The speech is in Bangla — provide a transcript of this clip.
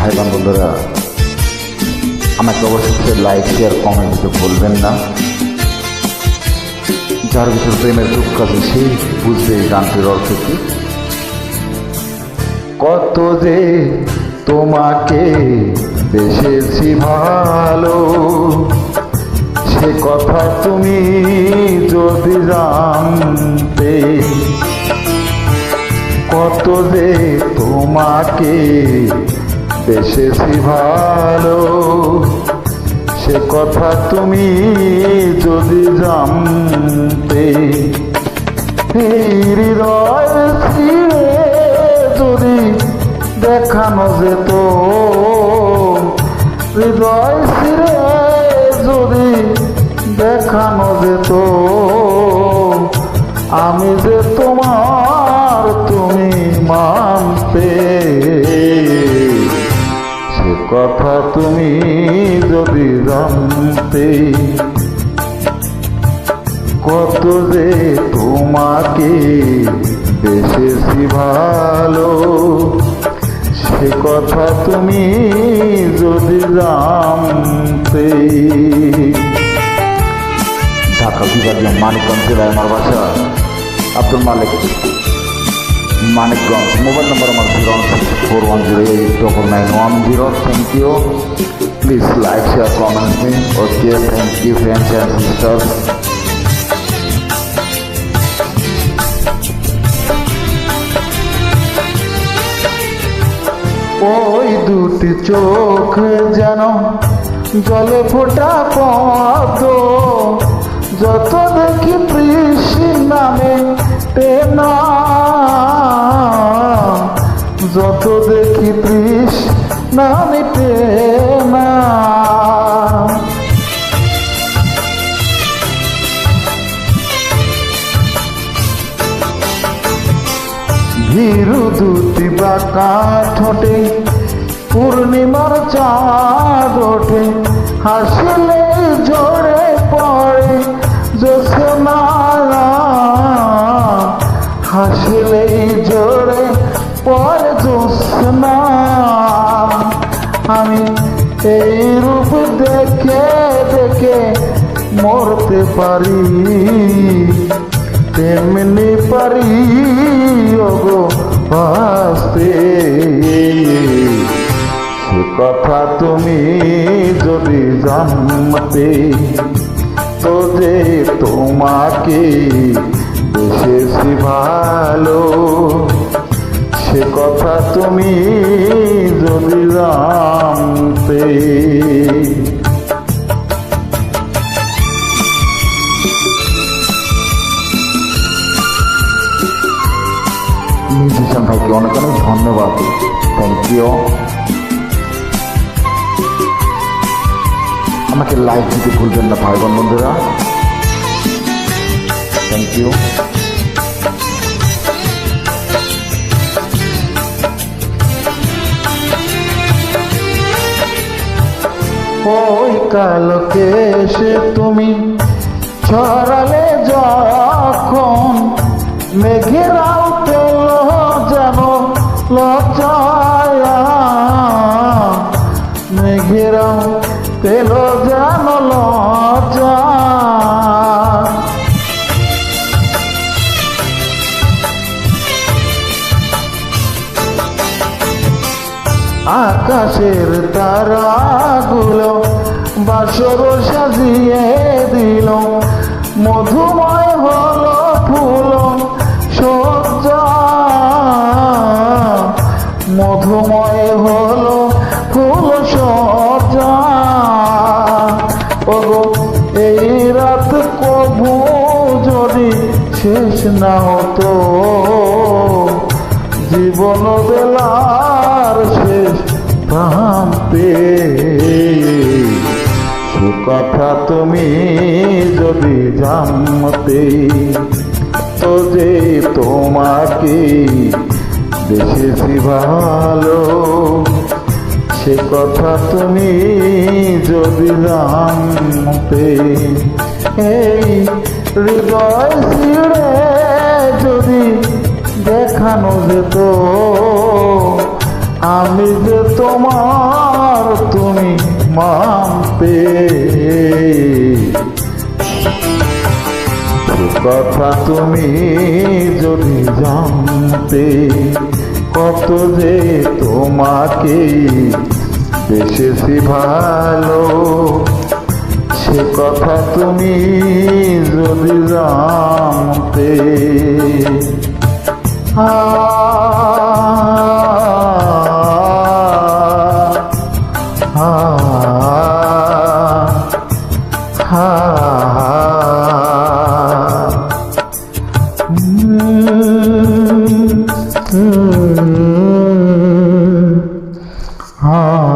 ভাই বন্ধুরা, আমাকে অবশ্যই লাইক শেয়ার কমেন্ট দিতে ভুলবেন না। যার ভিতর প্রেমের দুঃখ আছে সেই বুঝবে এই গানটির অর্থ কি। কত যে তোমাকে বেসেছি ভালো, সে কথা তুমি যদি জানতে। কত যে তোমাকে বেসেছি ভালো, সে কথা তুমি যদি জানতে। এই হৃদয় ছিঁড়ে যদি দেখানো যেত, হৃদয় ছিঁড়ে যদি দেখানো যেত, আমি যে তোমার তুমি মানতে। সে কথা তুমি যদি জানতে। কত যে তোমাকে বেসেছি ভালো, সে কথা তুমি যদি জানতে। ঢাকা বিভাগীয় মানিকগঞ্জ জেলায় আমার বাসা। আব্দুল মালিক, মানিকগঞ্জ। মোবাইল নম্বর আমার 01641089910। Thank you. Please like share comment me. Okay, thank you friends and sisters. ওই দুটি চোখ যেন জলে ফোটা পদ্ম, যত দেখি তৃষ্ণা নামে টেনা, যত দেখি তৃষ্ণা মিটে না। ভীরু দুটি বাঁকা ঠোঁটে পূর্ণিমার চাঁদ ওঠে, হাসিলে ঝরে পড়ে জ্যোৎস্না, হাসিলে ঝরে পড়ে জ্যোৎস্না। আমি এই রূপ দেখে দেখে মরতে পারি, তেমনি পারি ওগো বাঁচতে। সে কথা তুমি যদি জানতে, তো যে তোমাকে বেসেছি ভালো, সে কথা তুমি যদি জানতে। মিউজিশিয়ান ভাইকে অনেক অনেক ধন্যবাদ। Thank you. আমাকে লাইক দিতে ভুলবেন না ভাই বন্ধুরা। Thank you. ওই কালকে এসে তুমি ছড়ালে যখন, মেঘেরাও পেল যেন লজ্জায়া, মেঘেরাও পেল যেন লজ্জা। আকাশের তারাগুলো বাসর সাজিয়ে দিল, মধুময় হলো ফুল সজ্জা, মধুময় হলো ফুল সজ্জা। ওগো এই রাত কবু যদি শেষ না হতো, জীবন বেলার শেষ প্রান্তে। সে কথা তুমি যদি জানতে, তো যে তোমাকে বেসেছি ভালো, সে কথা তুমি যদি জানতে। এই হৃদয় ছিঁড়ে যদি দেখানো যেত, আমি যে তোমার তুমি মানতে, সে কথা তুমি যদি জানতে, কত যে তোমাকে বেসেছি ভালো, সে কথা তুমি যদি জানতে।